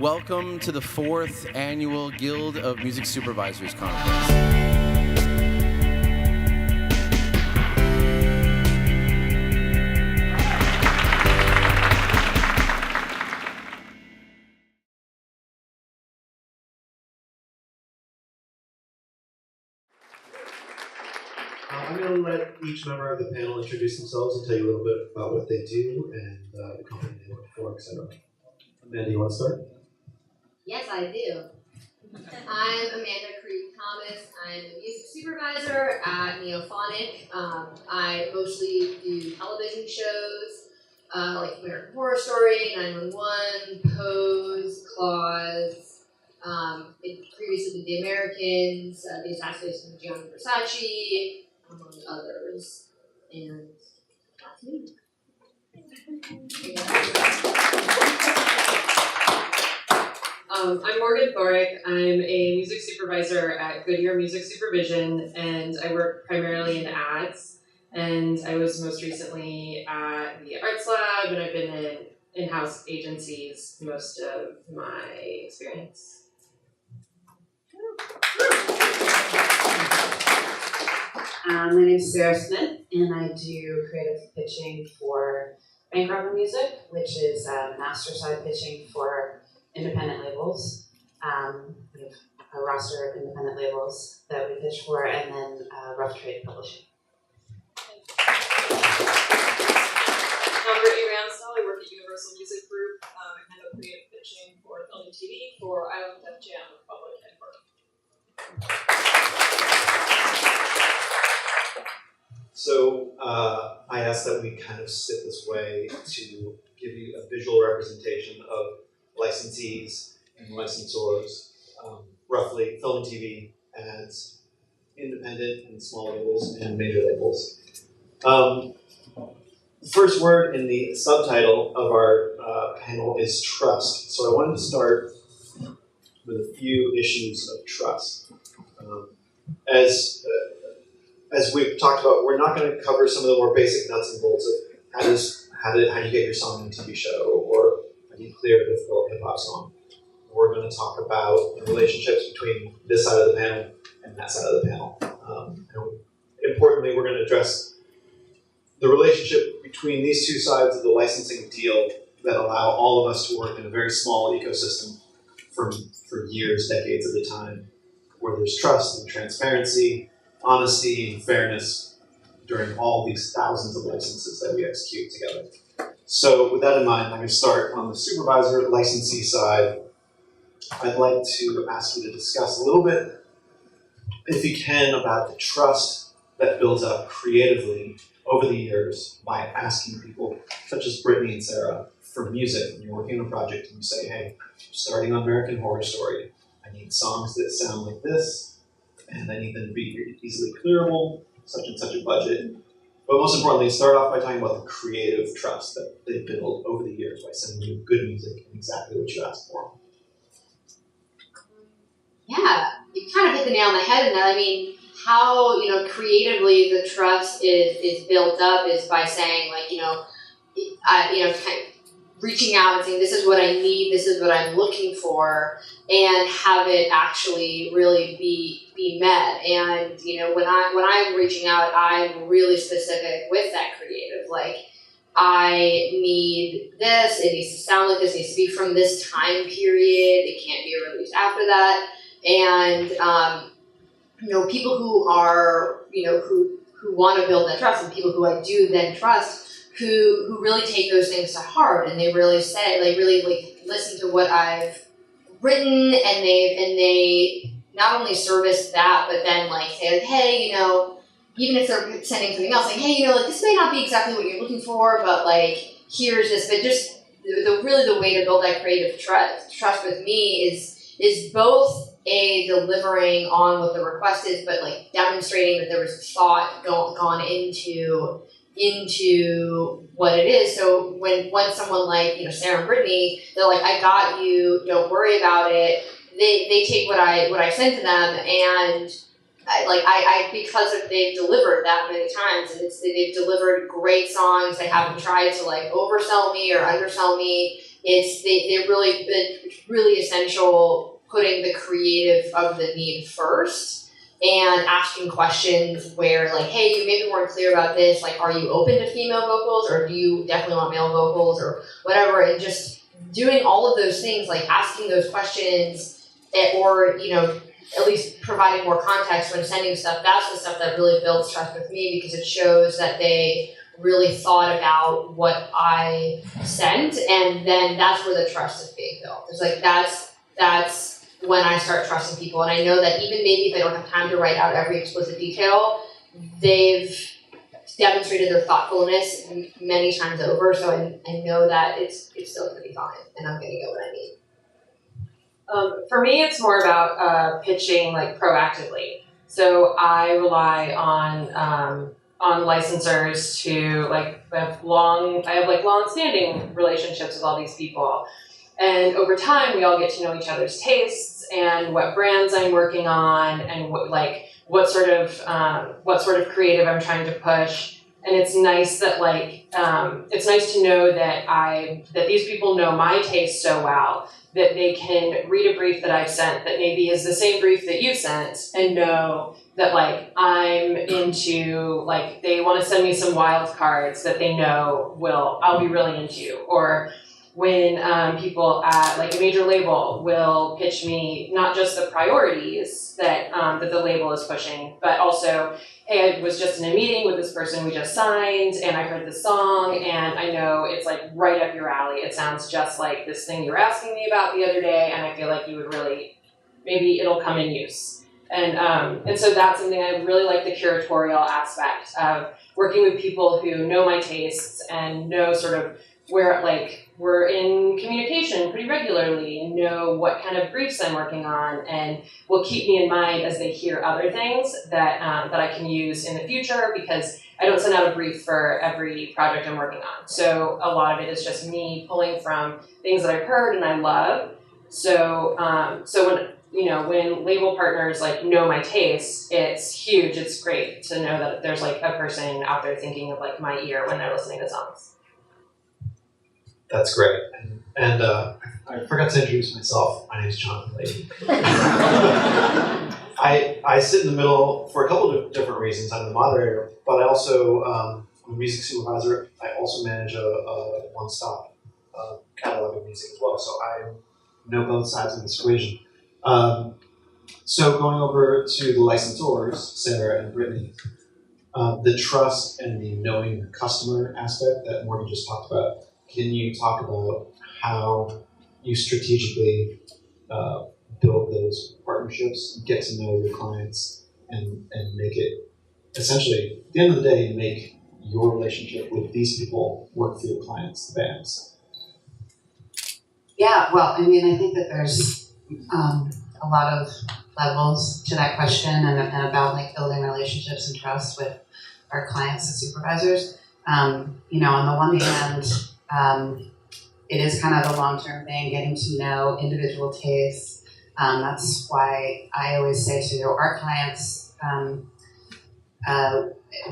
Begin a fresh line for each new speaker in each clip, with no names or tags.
Welcome to the 4th Annual Guild of Music Supervisors Conference.
I'm going to let each member of the panel introduce themselves and tell you a little bit about what they do and the company they work for, etc. Amanda, you want to start?
Yes, I do. I'm Amanda Krieg Thomas. I'm a music supervisor at Neophonic. I mostly do television shows like American Horror Story, 911, Pose, Claws. Previously did The Americans, The Assassination of Gianni Versace, among others. And that's me.
I'm Morgan Thorick. I'm a music supervisor at Goodyear Music Supervision, and I work primarily in ads. And I was most recently at the Arts Lab, and I've been in in-house agencies most of my experience.
My name is Sarah Smith, and I do creative pitching for Bank Robber Music, which is master side pitching for independent labels. We have a roster of independent labels that we pitch for, and then Rough Trade Publishing.
I'm Brittney Ramsdell. I work at Universal Music Group. I handle creative pitching for film and TV for Island Def Jam Republic and Burke.
So I asked that we kind of sit this way to give you a visual representation of licensees and licensors, roughly film and TV, ads, independent and small labels, and major labels. The first word in the subtitle of our panel is trust. So I wanted to start with a few issues of trust. As we've talked about, we're not going to cover some of the more basic nuts and bolts of how do you get your song on a TV show, or how do you clear a difficult hip-hop song. We're going to talk about the relationships between this side of the panel and that side of the panel. And importantly, we're going to address the relationship between these two sides of the licensing deal that allow all of us to work in a very small ecosystem for years, decades at a time, where there's trust and transparency, honesty and fairness during all these thousands of licenses that we execute together. So with that in mind, I'm going to start on the supervisor licensee side. I'd like to ask you to discuss a little bit, if you can, about the trust that builds up creatively over the years by asking people, such as Brittney and Sarah, for music. When you're working on a project and you say, hey, I'm starting on American Horror Story. I need songs that sound like this, and I need them to be easily clearable, such and such a budget. But most importantly, start off by talking about the creative trust that they've built over the years by sending you good music and exactly what you asked for.
Yeah, you kind of hit the nail on the head in that. I mean, how, creatively the trust is built up is by saying, like, kind of reaching out and saying, this is what I need, this is what I'm looking for, and have it actually really be met. And, when I'm reaching out, I'm really specific with that creative. Like, I need this, it needs to sound like this, it needs to be from this time period, it can't be released after that. And, people who are, who want to build that trust, and people who I do then trust, who really take those things to heart, and they really say, like, really like listen to what I've written, and they not only service that, but then like say, like, hey, even if they're sending something else, like, hey, like, this may not be exactly what you're looking for, but like, here's this. But just the way to build that creative trust with me is both delivering on what the request is, but like demonstrating that there was thought gone into what it is. So when someone like Sarah and Brittney, they're like, I got you, don't worry about it. They take what I sent to them, and I because they've delivered that many times, and they've delivered great songs. They haven't tried to like oversell me or undersell me. they've really been really essential putting the creative of the need first and asking questions where like, hey, you maybe weren't clear about this, like, are you open to female vocals or do you definitely want male vocals or whatever, and just doing all of those things, like asking those questions or, you know, at least providing more context when sending stuff. That's the stuff that really builds trust with me because it shows that they really thought about what I sent, and then that's where the trust is being built. It's like that's when I start trusting people, and I know that even maybe if I don't have time to write out every explicit detail, they've demonstrated their thoughtfulness many times over, so I know that it's still going to be fine, and I'm going to get what I need.
For me, it's more about pitching like proactively. So I rely on licensors to like I have long-standing relationships with all these people, and over time we all get to know each other's tastes and what brands I'm working on and what sort of creative I'm trying to push. And it's nice that it's nice to know that these people know my taste so well that they can read a brief that I've sent that maybe is the same brief that you sent and know that like I'm into, like they want to send me some wild cards that they know I'll be really into. Or when people at like a major label will pitch me not just the priorities that the label is pushing, but also, hey, I was just in a meeting with this person we just signed and I heard the song and I know it's like right up your alley. It sounds just like this thing you were asking me about the other day and I feel like you would really, maybe it'll come in use. And so that's something I really like, the curatorial aspect of working with people who know my tastes and know sort of where like we're in communication pretty regularly and know what kind of briefs I'm working on and will keep me in mind as they hear other things that I can use in the future, because I don't send out a brief for every project I'm working on. So a lot of it is just me pulling from things that I've heard and I love. So when label partners like know my tastes, it's huge. It's great to know that there's like a person out there thinking of like my ear when they're listening to songs.
That's great. And I forgot to introduce myself. My name is Jonathan Leahy. I sit in the middle for a couple of different reasons. I'm the moderator, but I also I'm a music supervisor. I also manage a one-stop catalog of music as well. So I know both sides of this equation. So going over to the licensors, Sarah and Brittney, the trust and the knowing the customer aspect that Morgan just talked about. Can you talk about how you strategically build those partnerships, get to know your clients, and make it, essentially, at the end of the day, make your relationship with these people work for your clients, the bands?
Yeah, well, I mean, I think that there's a lot of levels to that question and about like building relationships and trust with our clients and supervisors. On the one hand, it is kind of a long-term thing, getting to know individual tastes. That's why I always say to our clients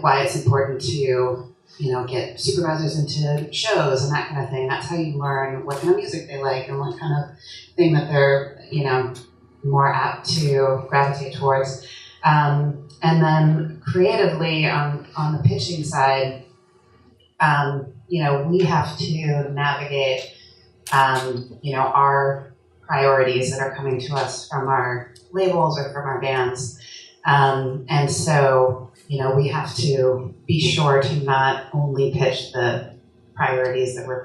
why it's important to, get supervisors into shows and that kind of thing. That's how you learn what kind of music they like and what kind of thing that they're, more apt to gravitate towards. And then creatively on the pitching side, we have to navigate, our priorities that are coming to us from our labels or from our bands. And so, we have to be sure to not only pitch the priorities that we're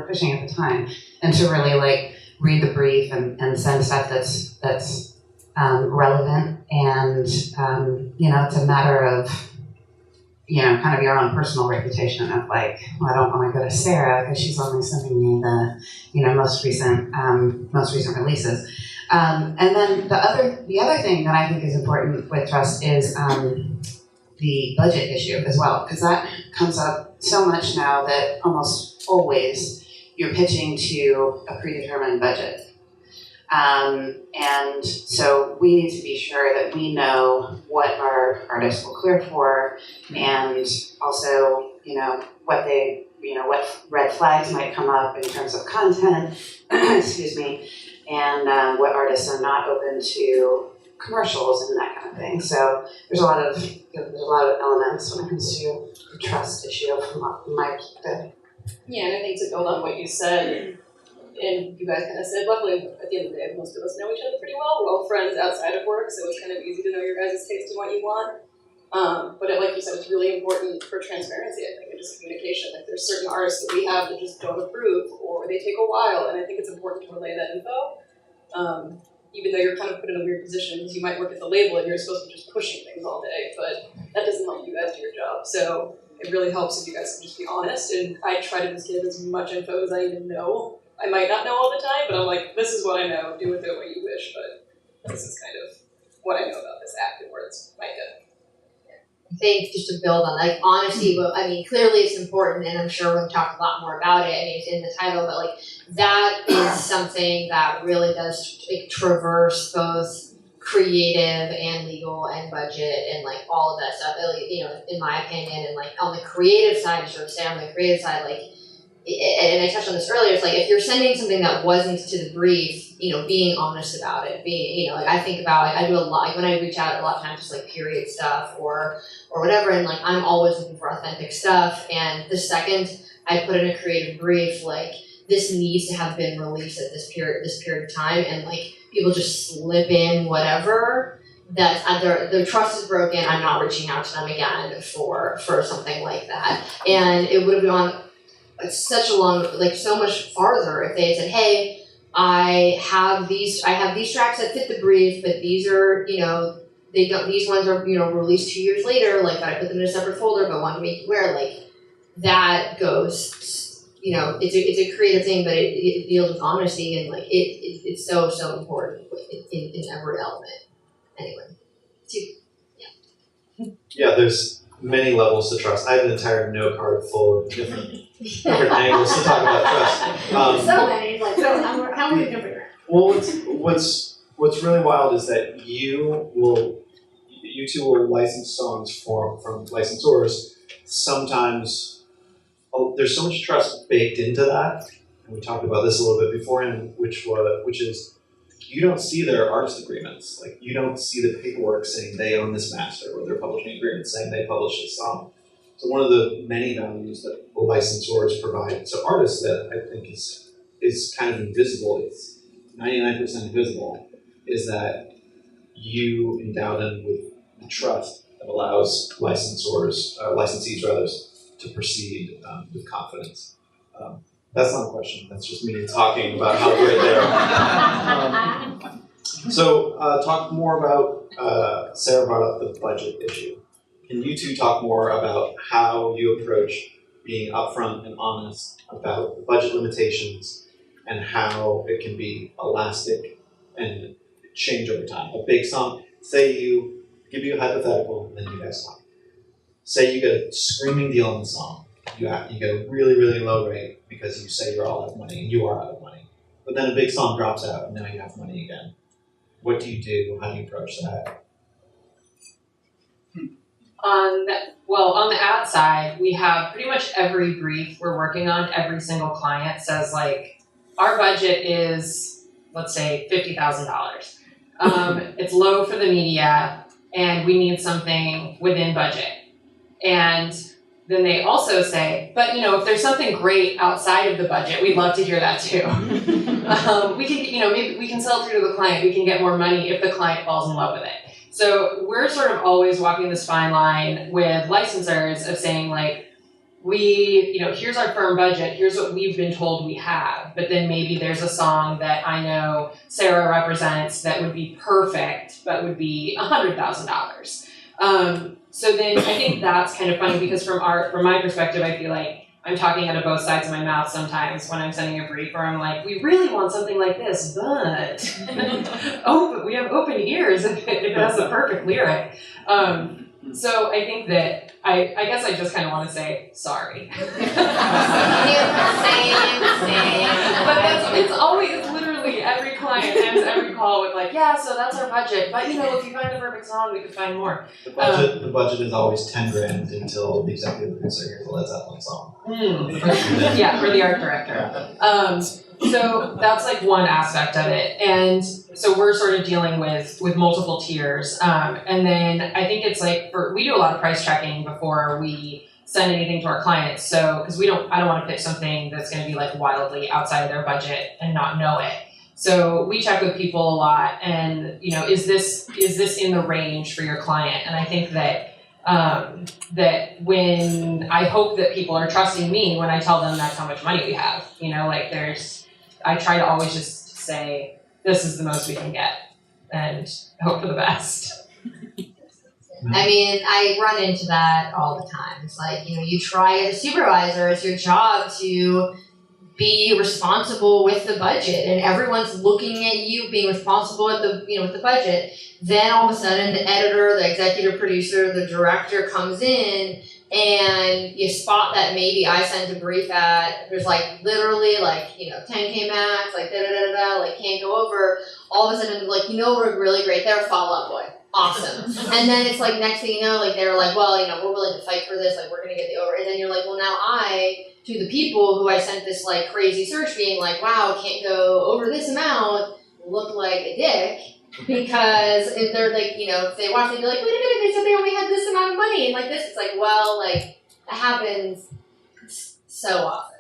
pushing at the time, and to really read the brief and send stuff that's relevant. And, it's a matter of, kind of your own personal reputation of I don't want to go to Sarah because she's only sending me the, most recent releases. And then the other thing that I think is important with trust is the budget issue as well, because that comes up so much now that almost always you're pitching to a predetermined budget. And so we need to be sure that we know what our artists will clear for, and also, what they what red flags might come up in terms of content, excuse me, and what artists are not open to commercials and that kind of thing. So there's a lot of elements when it comes to the trust issue from my perspective.
Yeah, and I think to build on what you said, and you guys kind of said, luckily at the end of the day, most of us know each other pretty well. We're all friends outside of work, so it's kind of easy to know your guys' taste and what you want. But like you said, it's really important for transparency, I think, and just communication. Like there's certain artists that we have that just don't approve, or they take a while, and I think it's important to relay that info. Even though you're kind of put in a weird position, because you might work at the label and you're supposed to be just pushing things all day, but that doesn't help you guys do your job. So it really helps if you guys can just be honest, and I try to just give as much info as I even know. I might not know all the time, but I'm like, this is what I know, do with it what you wish, but this is kind of what I know about this act and where it's my head.
I think just to build on like honesty, well, I mean, clearly it's important, and I'm sure we'll talk a lot more about it. I mean, it's in the title, but like that is something that really does like, traverse both creative and legal and budget and like all of that stuff. In my opinion, and like on the creative side, sort of say on the creative side, like, and I touched on this earlier. It's like if you're sending something that wasn't to the brief, being honest about it, like I think about, like I do a lot, like when I reach out a lot of times, just like period stuff or whatever, and like I'm always looking for authentic stuff. And the second I put in a creative brief, like this needs to have been released at this period of time, and like people just slip in whatever, that their trust is broken. I'm not reaching out to them again for something like that. And it would have gone such a long, like so much farther if they had said, hey, I have these tracks that fit the brief, but these are, these ones are, released 2 years later, like I put them in a separate folder, but want to make you aware, like that goes, it's a creative thing, but it deals with honesty, and like it's so important in every element. Anyway,
Yeah, there's many levels to trust. I have an entire note card full of different angles to talk about trust.
So many, like how many different?
Well, what's really wild is that you two will license songs from licensors. Sometimes there's so much trust baked into that, and we talked about this a little bit beforehand, which is you don't see their artist agreements. Like you don't see the paperwork saying they own this master, or their publishing agreement saying they publish this song. So one of the many values that licensors provide to artists that I think is kind of invisible, it's 99% invisible, is that you endow them with the trust that allows licensees rather, to proceed with confidence. That's not a question, that's just me talking about how great they are. So talk more about, Sarah brought up the budget issue. Can you two talk more about how you approach being upfront and honest about the budget limitations and how it can be elastic and change over time? A big song, give you a hypothetical, and then you guys talk. Say you get a screaming deal on the song. You get a really, really low rate because you say you're all out of money, and you are out of money. But then a big song drops out, and now you have money again. What do you do? How do you approach that?
On the ad side, we have pretty much every brief we're working on, every single client says like, our budget is, let's say, $50,000. It's low for the media, and we need something within budget. And then they also say, but if there's something great outside of the budget, we'd love to hear that too. We can, maybe we can sell through to the client, we can get more money if the client falls in love with it. So we're sort of always walking this fine line with licensors of saying like, here's our firm budget, here's what we've been told we have, but then maybe there's a song that I know Sarah represents that would be perfect, but would be $100,000. So then I think that's kind of funny because from my perspective, I feel like I'm talking out of both sides of my mouth sometimes when I'm sending a brief where I'm like, we really want something like this, but we have open ears if it has the perfect lyric. So I think that I guess I just kind of want to say sorry.
Same.
But it's literally every client client ends every call with like, yeah, so that's our budget, but you know, if you find the perfect song, we could find more.
The budget is always 10 grand until the executive producer hears a Led Zeppelin song.
Yeah, for the art director. So that's like one aspect of it, and so we're sort of dealing with multiple tiers, and then I think it's like we do a lot of price checking before we send anything to our clients. So because I don't want to pitch something that's going to be like wildly outside of their budget and not know it. So we check with people a lot, and you know, is this in the range for your client? And I think that that when I hope that people are trusting me when I tell them that's how much money we have. You know, like I try to always just say, this is the most we can get, and hope for the best.
I mean, I run into that all the time. It's like, you know, you try as a supervisor, it's your job to be responsible with the budget, and everyone's looking at you being responsible with the budget. Then all of a sudden the editor, the executive producer, the director comes in, and you spot that maybe I sent a brief at, there's like literally like, you know, 10K max, like da-da-da-da-da, like can't go over. All of a sudden, like, you know, we're really great there, follow-up boy. Awesome. And then it's like, next thing you know, like they're like, well, you know, we're willing to fight for this, like we're gonna get the over. And then you're like, well, now to the people who I sent this like crazy search being like, wow, can't go over this amount, look like a dick. Because if they're like, you know, if they watch, they'd be like, wait a minute, they said they only had this amount of money, and like this, it's like, well, like, that happens so often.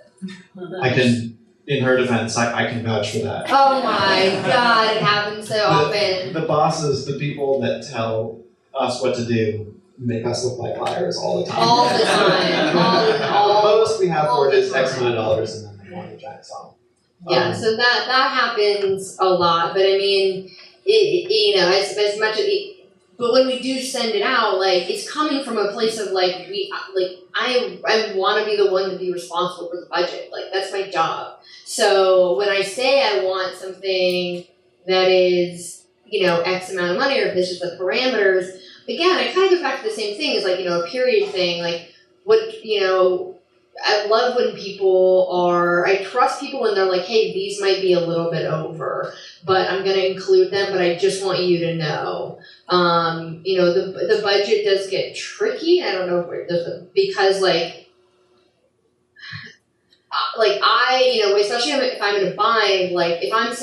I can, in her defense, I can vouch for that.
Oh my God, it happens so often.
The bosses, the people that tell us what to do, make us look like liars all the time.
All the time.
The most we have for it is X amount of dollars, and then they want a giant song.
Yeah, so that happens a lot, but I mean, you know, as much as but when we do send it out, like, it's coming from a place of like, I want to be the one to be responsible for the budget. Like, that's my job. So when I say I want something that is, you know, X amount of money, or if this is the parameters, again, I kind of go back to the same thing as like, you know, a period thing. Like, what, you know, I love when I trust people when they're like, hey, these might be a little bit over, but I'm going to include them, but I just want you to know. You know, the budget does get tricky. I don't know if it does, because like I, you know, especially if I'm in a bind, like if I'm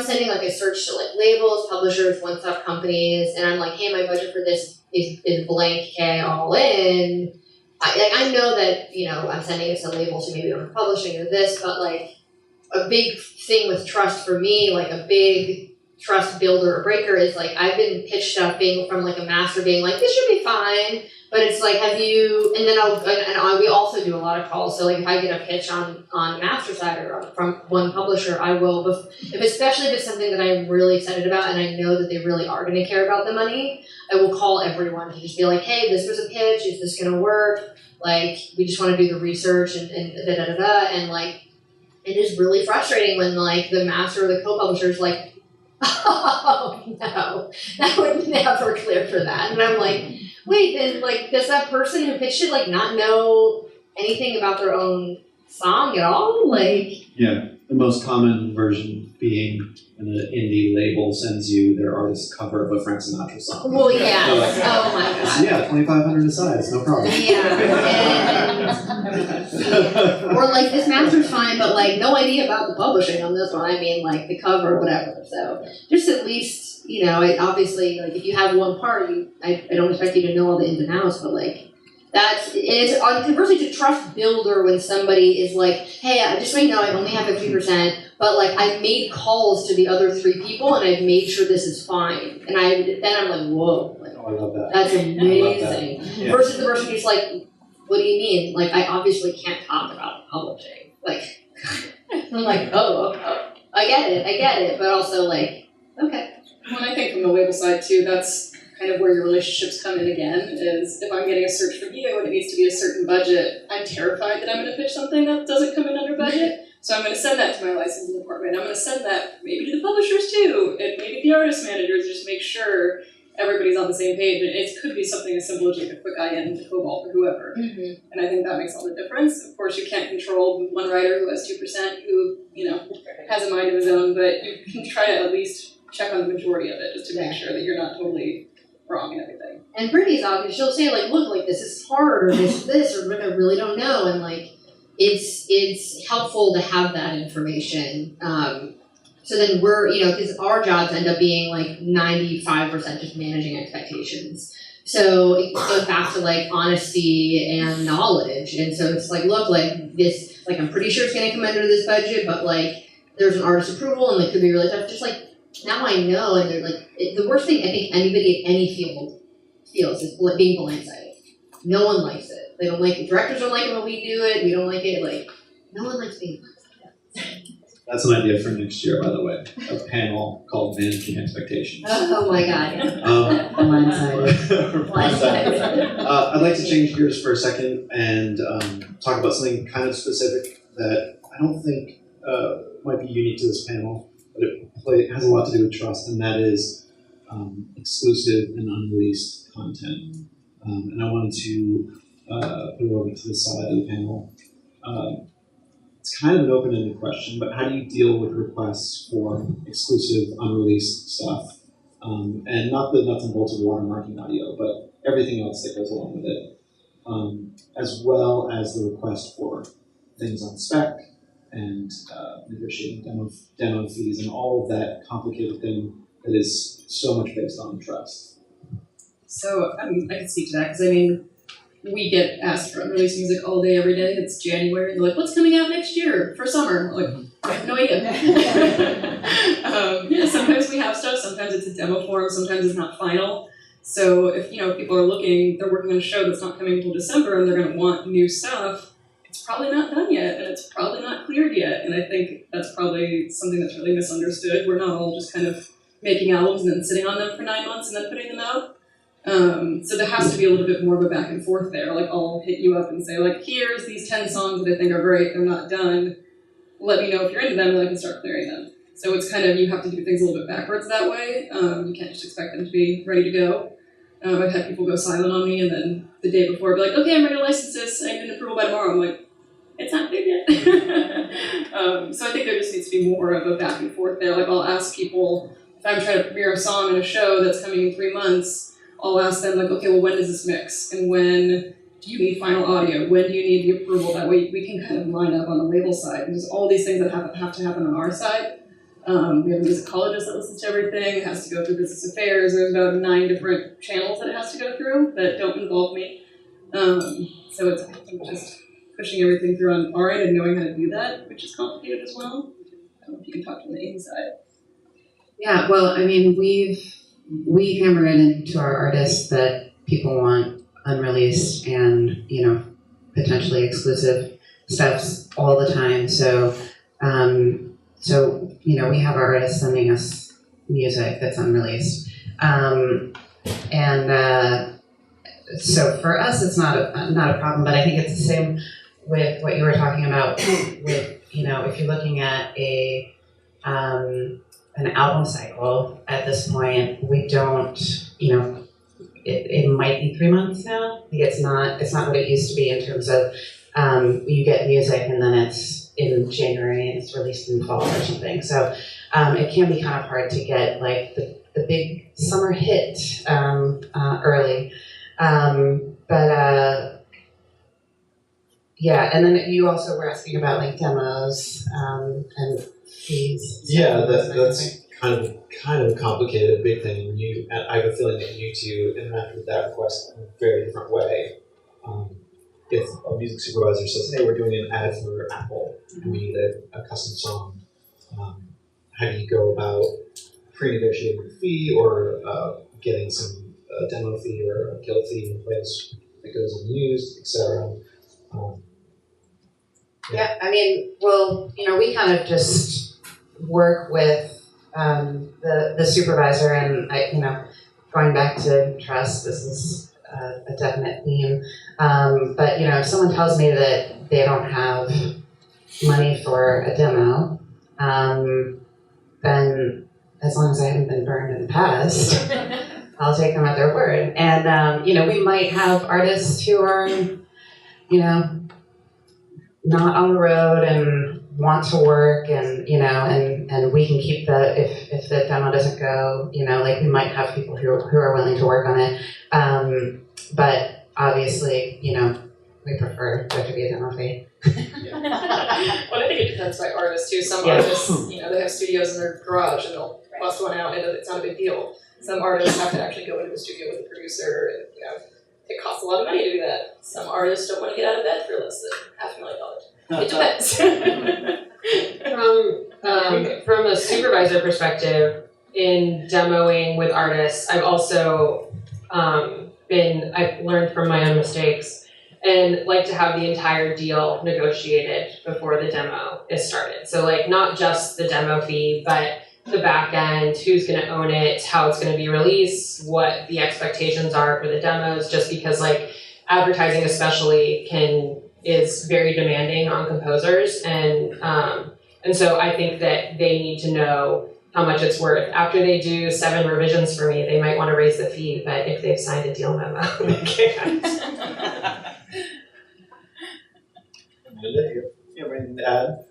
sending like a search to like labels, publishers, one-stop companies, and I'm like, hey, my budget for this is blank K all in. I know that, you know, I'm sending it to labels who maybe aren't publishing or this, but like a big thing with trust for me, like a big trust builder or breaker is like, I've been pitched stuff being from like a master being like, this should be fine. But it's like, have you, and then we also do a lot of calls. So like if I get a pitch on master side or from one publisher, I will, especially if it's something that I'm really excited about and I know that they really are going to care about the money, I will call everyone to just be like, hey, this was a pitch, is this going to work? Like, we just want to do the research and da-da-da-da. And like, it is really frustrating when like the master or the co-publisher is like, oh no, that would never clear for that. And I'm like, wait, then like, does that person who pitched it like not know anything about their own song at all? Like,
yeah, the most common version being an indie label sends you their artist's cover of a Frank Sinatra song.
well, yeah,
So, like,
oh my God.
yeah, 2,500 a size, no problem.
Yeah, and, or like this master's fine, but like no idea about the publishing on this one. I mean, like the cover or whatever. So just at least, you know, obviously, like if you have one part, I don't expect you to know all the ins and outs, but like it's conversely to trust builder when somebody is like, hey, just so you know, I only have 50%, but like I've made calls to the other 3 people and I've made sure this is fine. And then I'm like, whoa, like,
Oh, I love that.
that's amazing.
Yeah.
Versus the person who's like, what do you mean? Like, I obviously can't talk about publishing. Like, I'm like, oh, I get it, but also like, okay.
Well, I think from the label side too, that's kind of where your relationships come in again, is if I'm getting a search from you and it needs to be a certain budget, I'm terrified that I'm going to pitch something that doesn't come in under budget. So I'm going to send that to my licensing department. I'm going to send that maybe to the publishers too, and maybe the artist managers, just make sure everybody's on the same page, and it could be something as simple as like a quick IN to Cobalt or whoever.
Mm-hmm.
And I think that makes all the difference. Of course, you can't control one writer who has 2% who, has a mind of his own, but you can try to at least check on the majority of it just to make sure that you're not totally wrong in everything.
And Brittney's obvious. She'll say like, "Look, like this is hard, or this, or I really don't know," and like, it's helpful to have that information. So then we're, because our jobs end up being like 95% just managing expectations. So it goes back to like honesty and knowledge. And so it's like, look, like this, like I'm pretty sure it's going to come under this budget, but like there's an artist approval and it could be really tough. Just like now I know, and they're like the worst thing I think anybody in any field feels is being blindsided. No one likes it. They don't like it. Directors don't like it when we do it. We don't like it. Like no one likes being blindsided.
That's an idea for next year, by the way. A panel called Managing Expectations.
Oh my God.
Blindsided. I'd like to change gears for a second and talk about something kind of specific that I don't think might be unique to this panel, but it has a lot to do with trust, and that is exclusive and unreleased content. And I wanted to put it over to the side of the panel. It's kind of an open-ended question, but how do you deal with requests for exclusive, unreleased stuff? And not the nuts and bolts of watermarking audio, but everything else that goes along with it, as well as the request for things on spec and negotiating demo fees and all of that complicated thing that is so much based on trust.
So I can speak to that because we get asked for unreleased music all day, every day. It's January. They're like, "What's coming out next year for summer?" I'm like, I have no idea. Sometimes we have stuff. Sometimes it's a demo form. Sometimes it's not final. So if people are looking, they're working on a show that's not coming until December, and they're going to want new stuff. It's probably not done yet, and it's probably not cleared yet. And I think that's probably something that's really misunderstood. We're not all just kind of making albums and then sitting on them for 9 months and then putting them out. So there has to be a little bit more of a back and forth there. Like I'll hit you up and say like, here's these 10 songs that I think are great. They're not done. Let me know if you're into them and I can start clearing them. So it's kind of, you have to do things a little bit backwards that way. You can't just expect them to be ready to go. I've had people go silent on me and then the day before be like, okay, I'm ready to license this. I need an approval by tomorrow. I'm like, it's not cleared yet. So I think there just needs to be more of a back and forth there. Like I'll ask people, if I'm trying to premiere a song in a show that's coming in 3 months, I'll ask them like, okay, well, when does this mix? And when do you need final audio? When do you need the approval? That way we can kind of line up on the label side. There's all these things that have to happen on our side. We have a musicologist that listens to everything. It has to go through business affairs. There's about 9 different channels that it has to go through that don't involve me. So it's, I think, just pushing everything through on our end and knowing how to do that, which is complicated as well. I don't know if you can talk to the inside.
Yeah, well, we hammer it into our artists that people want unreleased and, potentially exclusive stuff all the time. So, we have our artists sending us music that's unreleased. So for us, it's not a problem, but I think it's the same with what you were talking about with, if you're looking at an album cycle at this point, we don't, it might be 3 months now. It's not what it used to be in terms of you get music and then it's in January and it's released in fall or something. So it can be kind of hard to get like the big summer hit early. Yeah, and then you also were asking about like demos and fees.
Yeah, that's kind of complicated, big thing. And I have a feeling that you two interact with that request in a very different way. If a music supervisor says, "Hey, we're doing an ad for Apple, and we need a custom song," how do you go about pre-negotiating the fee or getting some demo fee or a kill fee in place that goes unused, etc.?
We kind of just work with the supervisor, and going back to trust, this is a definite theme. But if someone tells me that they don't have money for a demo, then as long as I haven't been burned in the past, I'll take them at their word. And, we might have artists who are, not on the road and want to work and, and we can keep if the demo doesn't go, we might have people who are willing to work on it. But obviously, we prefer there to be a demo fee.
Well, I think it depends by artist too. Some
Yeah.
artists, they have studios in their garage and they'll bust one out and it's not a big deal. Some artists have to actually go into the studio with a producer and, it costs a lot of money to do that. Some artists don't want to get out of bed for less than $500,000. It depends.
From a supervisor perspective, in demoing with artists, I've also I've learned from my own mistakes and like to have the entire deal negotiated before the demo is started. So not just the demo fee, but the back end, who's going to own it, how it's going to be released, what the expectations are for the demos, just because advertising especially is very demanding on composers and so I think that they need to know how much it's worth. After they do 7 revisions for me, they might want to raise the fee, but if they've signed a deal memo, they can't.
You have anything to add?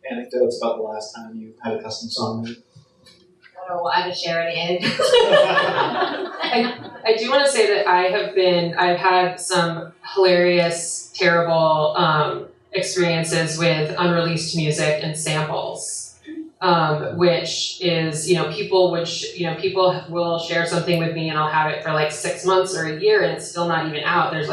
Anecdotes about the last time you had a custom song made?
I don't want to share any anecdotes.
I do want to say that I've had some hilarious, terrible experiences with unreleased music and samples, which is, people will share something with me and I'll have it for 6 months or a year and it's still not even out. There's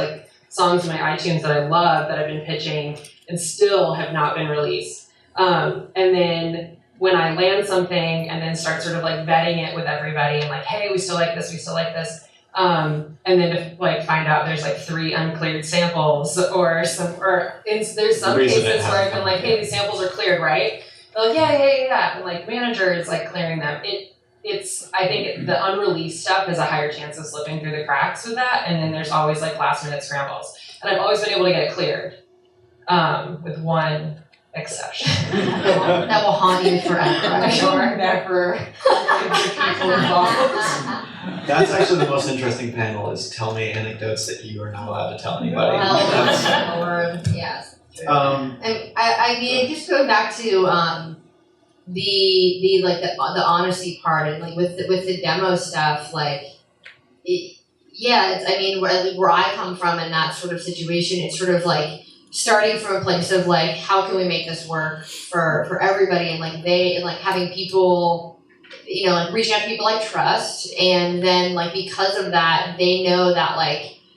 songs in my iTunes that I love that I've been pitching and still have not been released. And then when I land something and then start sort of vetting it with everybody and hey, we still like this, and then to find out there's 3 uncleared samples there's some cases where I've been hey, these samples are cleared, right? They're yeah. And manager is clearing them. I think the unreleased stuff has a higher chance of slipping through the cracks with that, and then there's always last minute scrambles. And I've always been able to get it cleared, with one exception.
That will haunt you forever, I'm sure.
Never people involved.
That's actually the most interesting panel, is tell me anecdotes that you are not allowed to tell anybody.
Yes.
Um,
I mean, just going back to the honesty part and with the demo stuff, where I come from in that sort of situation, it's sort of starting from a place of how can we make this work for everybody, and having people, reaching out to people I trust, and then because of that, they know that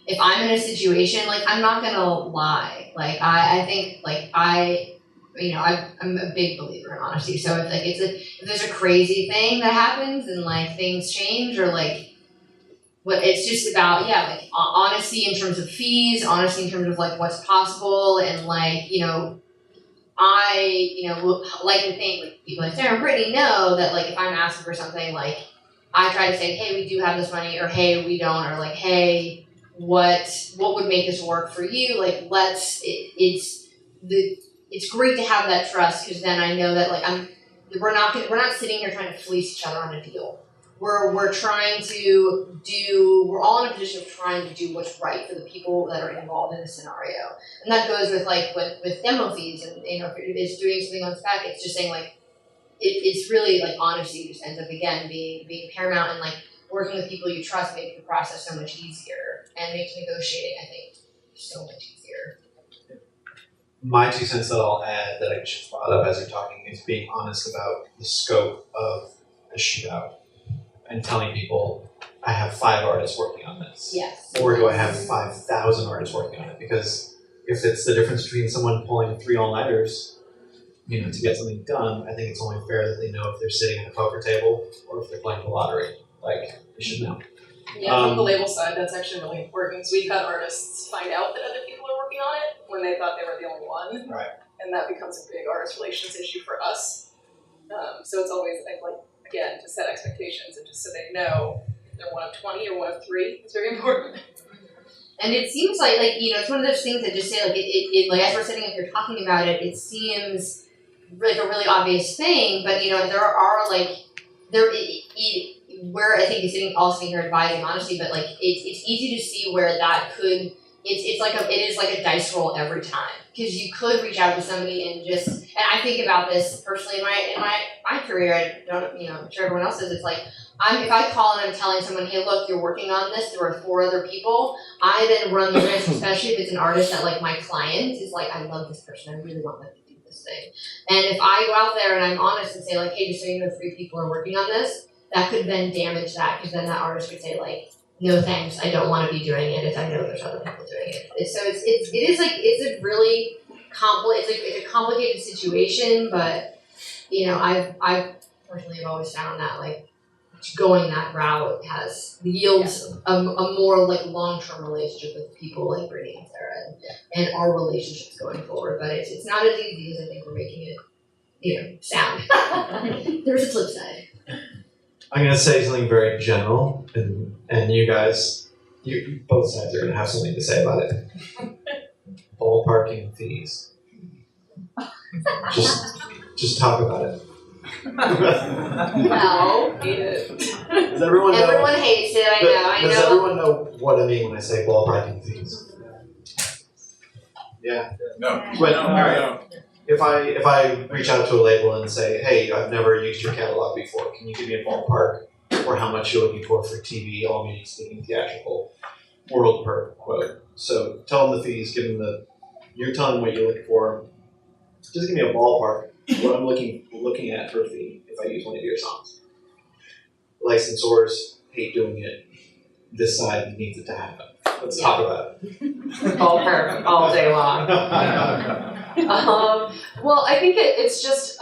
if I'm in a situation, I'm not gonna lie. I think I'm a big believer in honesty. So if there's a crazy thing that happens and things change or what it's just about, honesty in terms of fees, honesty in terms of what's possible, and I like to think people like Sarah and Brittney know that if I'm asking for something, I try to say, hey, we do have this money, or hey, we don't, or hey, what would make this work for you? It's great to have that trust, because then I know that we're not sitting here trying to fleece each other on a deal. We're all in a position of trying to do what's right for the people that are involved in the scenario. And that goes with with demo fees, and if it's doing something on spec, it's just saying it's really honesty just ends up again being paramount, and working with people you trust makes the process so much easier and makes negotiating, I think, so much easier.
My 2 cents that I'll add that I just thought of as you're talking is being honest about the scope of the shootout and telling people, I have 5 artists working on this.
Yes.
Or do I have 5,000 artists working on it? Because if it's the difference between someone pulling 3 all-nighters, to get something done, I think it's only fair that they know if they're sitting at a poker table or if they're playing the lottery. They should know.
Yeah, from the label side, that's actually really important, because we've had artists find out that other people are working on it when they thought they were the only one.
Right.
And that becomes a big artist relations issue for us. So it's always, again, to set expectations and just so they know if they're one of 20 or one of 3. It's very important.
And it seems it's one of those things that just say as we're sitting up here talking about it, it seems a really obvious thing, but there are where I think is all sitting here advising honesty, but like it's easy to see where that could it is like a dice roll every time, because you could reach out to somebody and I think about this personally in my career. I don't, I'm sure everyone else does. It's like if I call and I'm telling someone, hey, look, you're working on this, there are 4 other people, I then run the risk, especially if it's an artist that like my client is like, I love this person, I really want them to do this thing. And if I go out there and I'm honest and say like, hey, just so you know, 3 people are working on this, that could then damage that, because then that artist could say like, no thanks, I don't want to be doing it if I know there's other people doing it. So it's a really it's a complicated situation, but I personally have always found that like going that route yields a more like long-term relationship with people like Brittney and Sarah and our relationships going forward. But it's not as easy as I think we're making it sound. There's a flip side.
I'm going to say something very general, and you guys, both sides are going to have something to say about it. Ballparking fees. Just talk about it.
No.
Hate it.
Does everyone know?
Everyone hates it, I know.
Does everyone know what I mean when I say ballparking fees? Yeah.
No.
But, all right. If I reach out to a label and say, hey, I've never used your catalog before, can you give me a ballpark or how much you're looking for TV, all media, speaking, theatrical, world per quote? So tell them the fees, you're telling what you're looking for. Just give me a ballpark, what I'm looking at for a fee if I use one of your songs. Licensors hate doing it. This side needs it to happen. Let's talk about it.
Ballpark all day long.
Well, I think it's just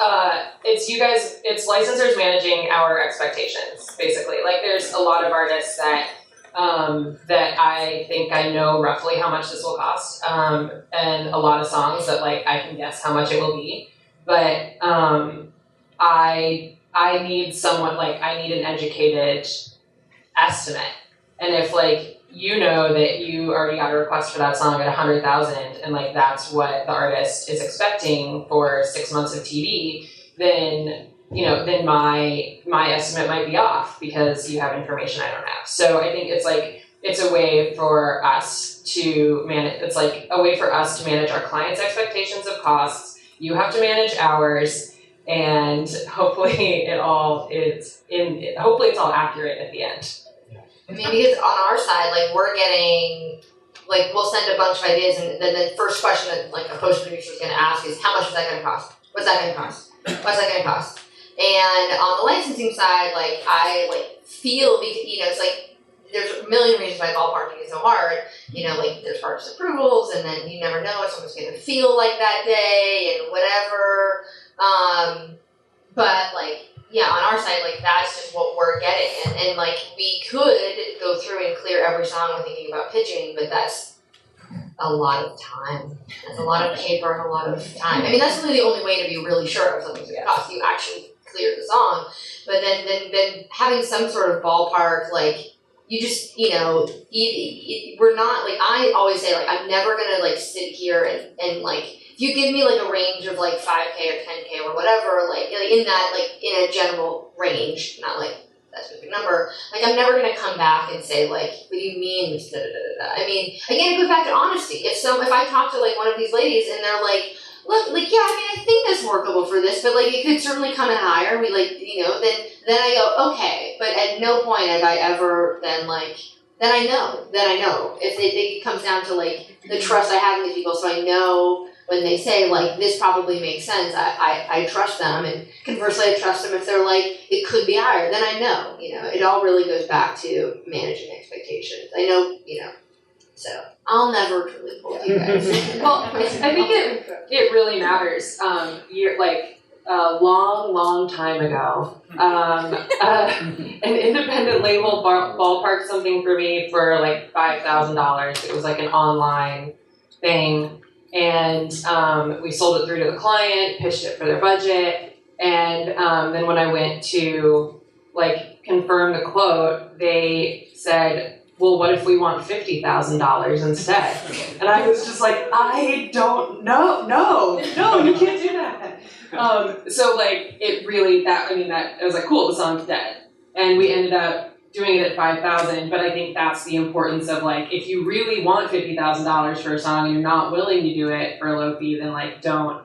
it's licensors managing our expectations, basically. Like there's a lot of artists that I think I know roughly how much this will cost, and a lot of songs that like I can guess how much it will be, but I need someone, like I need an educated estimate, and if like you know that you already got a request for that song at 100,000 and like that's what the artist is expecting for 6 months of TV, then my estimate might be off because you have information I don't have. So I think it's a way for us to manage. It's like a way for us to manage our clients' expectations of costs. You have to manage ours, and hopefully it's all accurate at the end.
I mean, because on our side, like we're getting, like we'll send a bunch of ideas, and then the first question that like a post producer is going to ask is, how much is that going to cost? What's that going to cost? What's that going to cost? And on the licensing side, like I like feel, it's like there's a million reasons why ballparking is so hard. Like there's artist approvals, and then you never know what someone's going to feel like that day and whatever. But like. Yeah, on our side, like that's just what we're getting, and like we could go through and clear every song we're thinking about pitching, but that's a lot of time. That's a lot of paper and a lot of time. I mean, that's really the only way to be really sure of something's going to cost. You actually clear the song, but then having some sort of ballpark, like you just we're not like I always say like I'm never gonna like sit here and like. If you give me like a range of like 5K or 10K or whatever, like in that like in a general range, not like that specific number, like I'm never gonna come back and say like, what do you mean? Da, da, da, da. I mean, again, it goes back to honesty. If I talk to like one of these ladies and they're like, look, like yeah, I mean, I think that's workable for this, but like it could certainly come in higher. We like then I go okay, but at no point have I ever then like. Then I know. If it comes down to like the trust I have in these people, so I know when they say like this probably makes sense, I trust them, and conversely I trust them if they're like it could be higher, then I know. It all really goes back to managing expectations. I know, so I'll never truly pull you guys.
Well, I think it really matters. You're like a long time ago, an independent label ballparked something for me for like $5,000. It was like an online thing, and we sold it through to the client, pitched it for their budget, and then when I went to like confirm the quote, they said, well, what if we want $50,000 instead? And I was just like, I don't know. No, you can't do that. So like it really, I was like, cool, the song's dead.
and we ended up doing it at 5,000. But I think that's the importance of like, if you really want $50,000 for a song and you're not willing to do it for a low fee, then like don't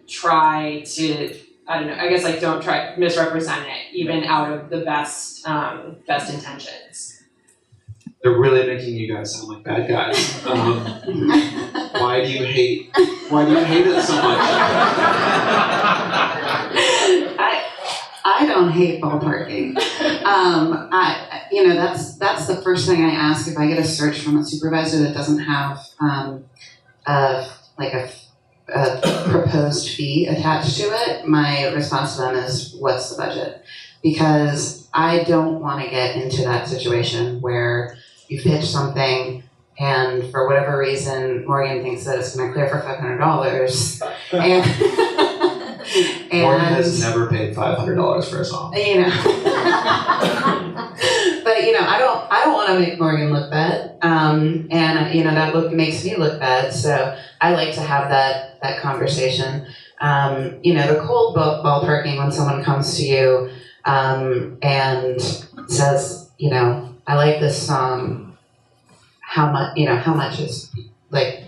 try to, I don't know, I guess like don't try misrepresent it, even out of the best intentions.
They're really making you guys sound like bad guys. Why do you hate it so much?
I don't hate ballparking. That's the first thing I ask if I get a search from a supervisor that doesn't have a proposed fee attached to it. My response to them is, "What's the budget?" Because I don't want to get into that situation where you pitch something and for whatever reason Morgan thinks that it's going to clear for $500 and
Morgan has never paid $500 for a song.
But I don't want to make Morgan look bad, and that makes me look bad. So I like to have that conversation. The cold ballparking when someone comes to you and says, I like this song. How much is like,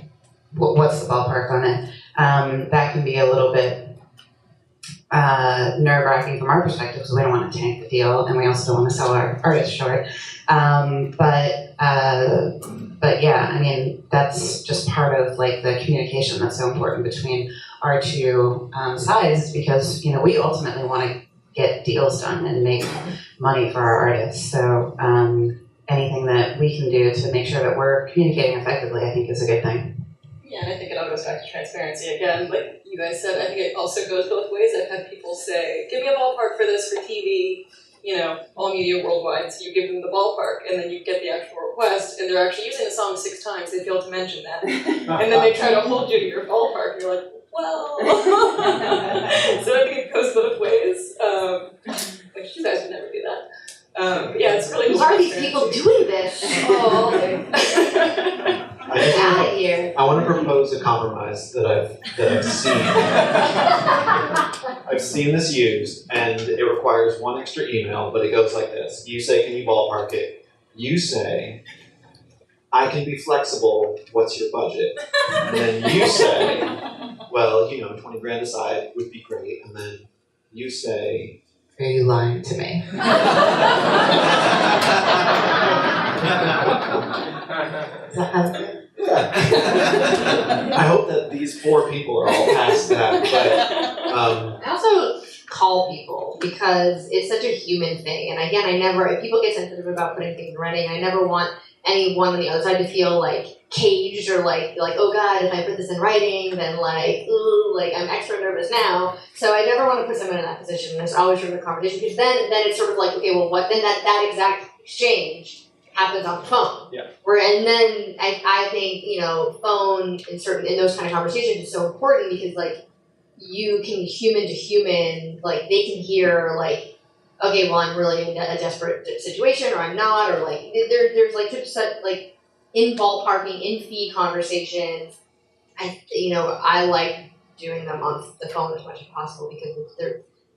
what's the ballpark on it? That can be a little bit nerve-wracking from our perspective because we don't want to tank the deal and we also don't want to sell our artists short. But yeah, I mean, that's just part of like the communication that's so important between our two sides because, we ultimately want to get deals done and make money for our artists. So anything that we can do to make sure that we're communicating effectively, I think is a good thing.
Yeah, and I think it all goes back to transparency again. Like you guys said, I think it also goes both ways. I've had people say, give me a ballpark for this for TV, all media worldwide. So you give them the ballpark, and then you get the actual request, and they're actually using the song 6 times. They fail to mention that. And then they try to hold you to your ballpark, and you're like, well. So I think it goes both ways. Like you guys would never do that. Yeah, it's really
Who are these people doing this?
Oh, okay.
Get out of here.
I want to propose a compromise that I've seen. I've seen this used, and it requires one extra email, but it goes like this. You say, can you ballpark it? You say, I can be flexible, what's your budget? And then you say, well, 20 grand aside would be great. And then you say,
are you lying to me?
I hope that these 4 people are all past that, but
I also call people because it's such a human thing. And again, if people get sensitive about putting things in writing, I never want anyone on the other side to feel like caged or like, oh God, if I put this in writing, then I'm extra nervous now. So I never want to put someone in that position. There's always room for conversation because then it's sort of like, okay, well, what then that exact exchange happens on the phone.
Yeah.
And then I think, phone in those kind of conversations is so important because like you can human to human, like they can hear like, okay, well I'm really in a desperate situation or I'm not, or like there's like just like in ballparking, in fee conversations, I like doing them on the phone as much as possible because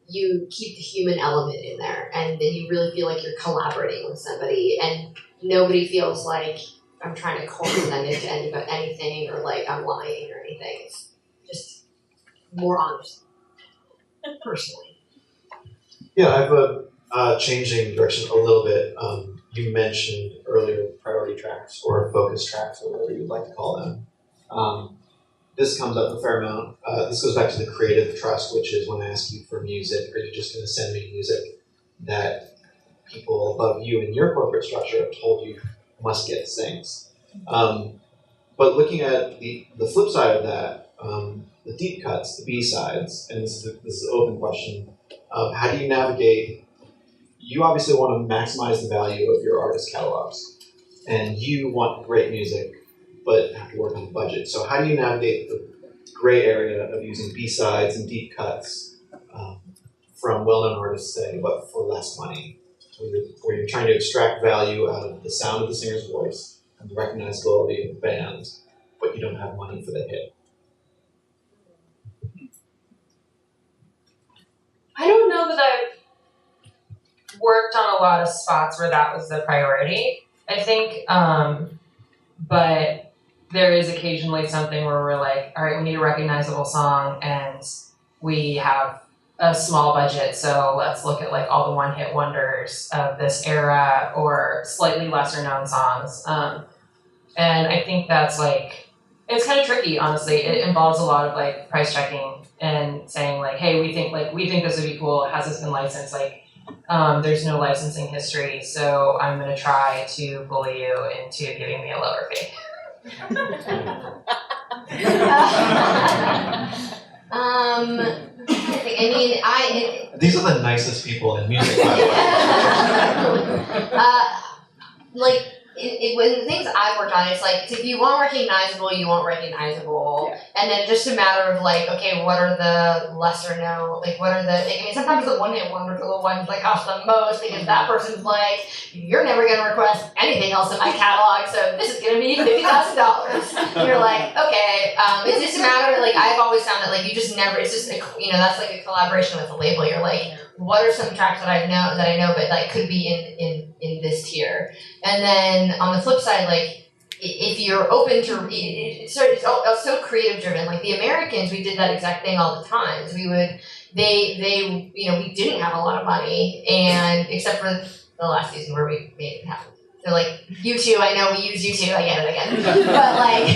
you keep the human element in there and then you really feel like you're collaborating with somebody and nobody feels like I'm trying to corner them into anything or like I'm lying or anything. It's just more honest, personally.
yeah, I've changing direction a little bit. You mentioned earlier priority tracks or focus tracks or whatever you'd like to call them. This comes up a fair amount. This goes back to the creative trust, which is when I ask you for music, are you just going to send me music that people above you in your corporate structure have told you must get things? But looking at the flip side of that, the deep cuts, the B-sides, and this is an open question, how do you navigate? You obviously want to maximize the value of your artist catalogs, and you want great music, but have to work on the budget. So how do you navigate the gray area of using B-sides and deep cuts from well-known artists, say, but for less money, where you're trying to extract value out of the sound of the singer's voice and the recognizability of the band, but you don't have money for the hit?
I don't know that I've
worked on a lot of spots where that was the priority, I think. But there is occasionally something where we're like, all right, we need a recognizable song and we have a small budget, so let's look at like all the one-hit wonders of this era or slightly lesser known songs. And I think that's like, it's kind of tricky, honestly. It involves a lot of like price checking and saying like, hey, we think this would be cool. Has this been licensed? Like, there's no licensing history, so I'm gonna try to bully you into giving me a lower fee.
These are the nicest people in music, by the way.
When the things I've worked on, it's like, if you want recognizable, you want recognizable. Yeah. And then just a matter of like, okay, what are the lesser known, like what are the, I mean, sometimes the one-hit wonders are the ones that cost the most because that person's like, you're never going to request anything else in my catalog, so this is going to be $50,000. You're like, okay, it's just a matter of like, I've always found that like, you just never, it's just, that's like a collaboration with a label. You're like, what are some tracks that I know, but like could be in this tier? And then on the flip side, like if you're open to, it's so creative driven. Like the Americans, we did that exact thing all the time. We didn't have a lot of money, and except for the last season where we made it happen. So like U2, I know we use U2, I get it again. But like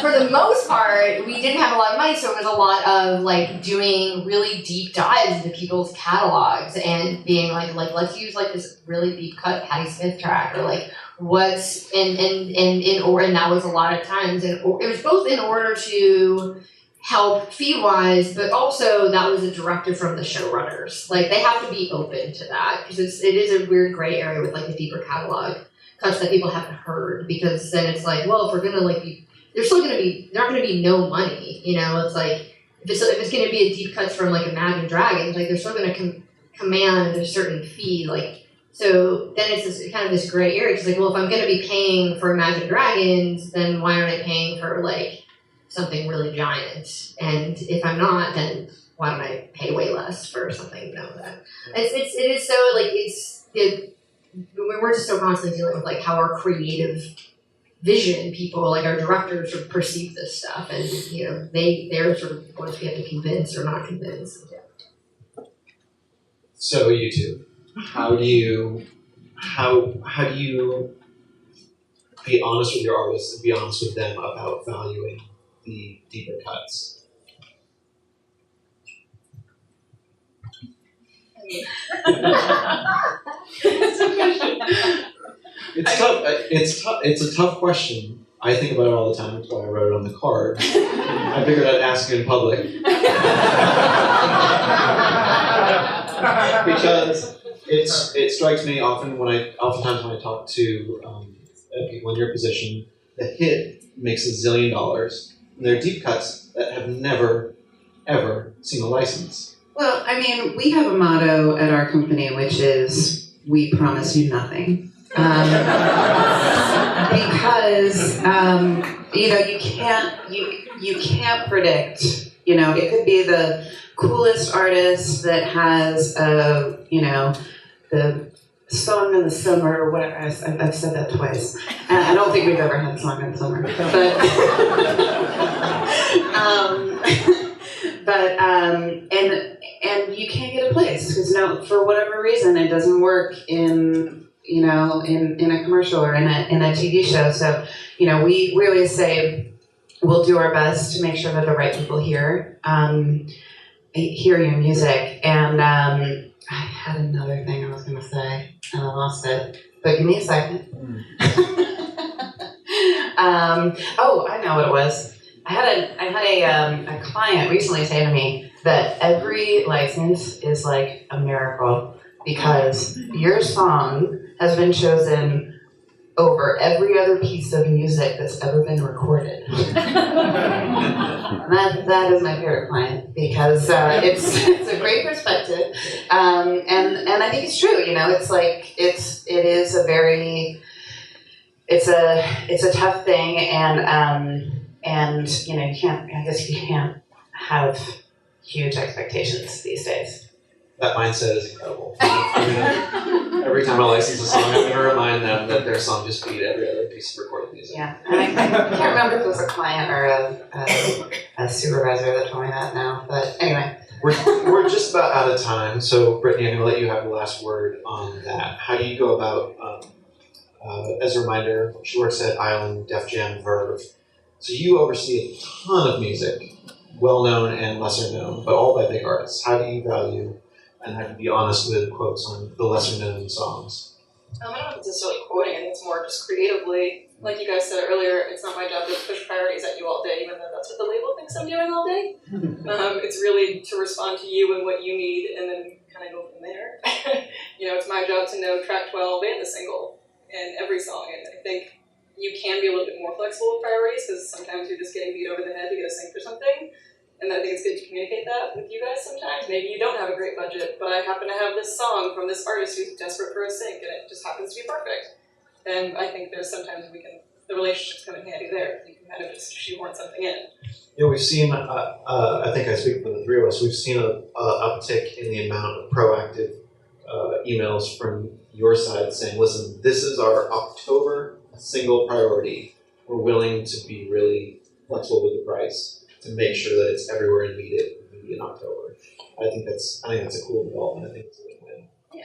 for the most part, we didn't have a lot of money, so it was a lot of like doing really deep dives into people's catalogs and being like let's use like this really deep cut Patti Smith track, or like what's and that was a lot of times, and it was both in order to help fee-wise, but also that was a directive from the showrunners. Like they have to be open to that because it is a weird gray area with like a deeper catalog cuts that people haven't heard, because then it's like, well, if we're gonna like there's not gonna be no money, it's like if it's gonna be a deep cuts from like Imagine Dragons, like they're still gonna command a certain fee, like, so then it's kind of this gray area. It's like, well, if I'm gonna be paying for Imagine Dragons, then why aren't I paying for like something really giant? And if I'm not, then why don't I pay way less for something that it is so like we're just so constantly dealing with like how our creative vision people, like our directors, sort of perceive this stuff, and they're sort of the ones we have to convince or not convince.
So you two, how do you be honest with your artists and be honest with them about valuing the deeper cuts? It's tough. It's a tough question. I think about it all the time. That's why I wrote it on the card. I figured I'd ask you in public. Because it strikes me oftentimes when I talk to people in your position, the hit makes $1 zillion, and there are deep cuts that have never, ever seen a license.
Well, I mean, we have a motto at our company, which is, we promise you nothing. Because, you can't predict, it could be the coolest artist that has, the song in the summer, or whatever. I've said that twice. I don't think we've ever had song in the summer, and you can't get a place because for whatever reason it doesn't work in a commercial or in a TV show. So we always say we'll do our best to make sure that the right people hear your music. And I had another thing I was going to say and I lost it, but give me a second. Oh, I know what it was. I had a client recently say to me that every license is like a miracle because your song has been chosen over every other piece of music that's ever been recorded. that is my favorite client because it's a great perspective, and I think it's true. It's like it's a tough thing, and you can't have huge expectations these days.
That mindset is incredible. Every time I license a song, I'm going to remind them that their song just beat every other piece of recorded music.
Yeah, and I can't remember if it was a client or a supervisor that told me that now, but anyway.
We're just about out of time, so Brittney, I'm going to let you have the last word on that. How do you go about, as a reminder, she works at Island, Def Jam, Verve, so you oversee a ton of music, well-known and lesser-known, but all by big artists. How do you value and how do you be honest with quotes on the lesser-known songs?
I don't know if it's necessarily quoting, I think it's more just creatively. Like you guys said earlier, it's not my job to push priorities at you all day, even though that's what the label thinks I'm doing all day. It's really to respond to you and what you need, and then kind of go from there. It's my job to know track 12 and the single and every song, and I think you can be a little bit more flexible with priorities, because sometimes you're just getting beat over the head to get a sync for something. And I think it's good to communicate that with you guys sometimes. Maybe you don't have a great budget, but I happen to have this song from this artist who's desperate for a sync, and it just happens to be perfect. And I think there's sometimes the relationships come in handy there. You can kind of just shoehorn something in.
We've seen, I think I speak for the three of us, we've seen an uptick in the amount of proactive emails from your side saying, listen, this is our October single priority. We're willing to be really flexible with the price to make sure that it's everywhere and meet it in October. I think that's a cool development. I think it's a win-win.
Yeah.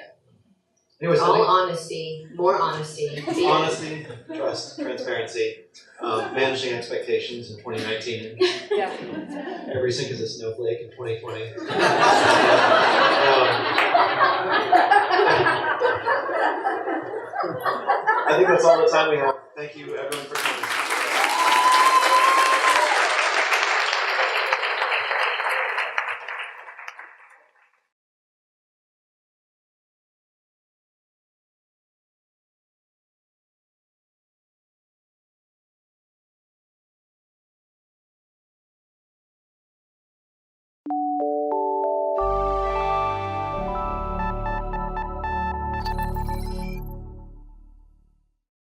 Anyways,
All honesty, more honesty.
honesty, trust, transparency, managing expectations in 2019.
Yeah.
Every sync is a snowflake in 2020. I think that's all the time we have. Thank you, everyone, for coming.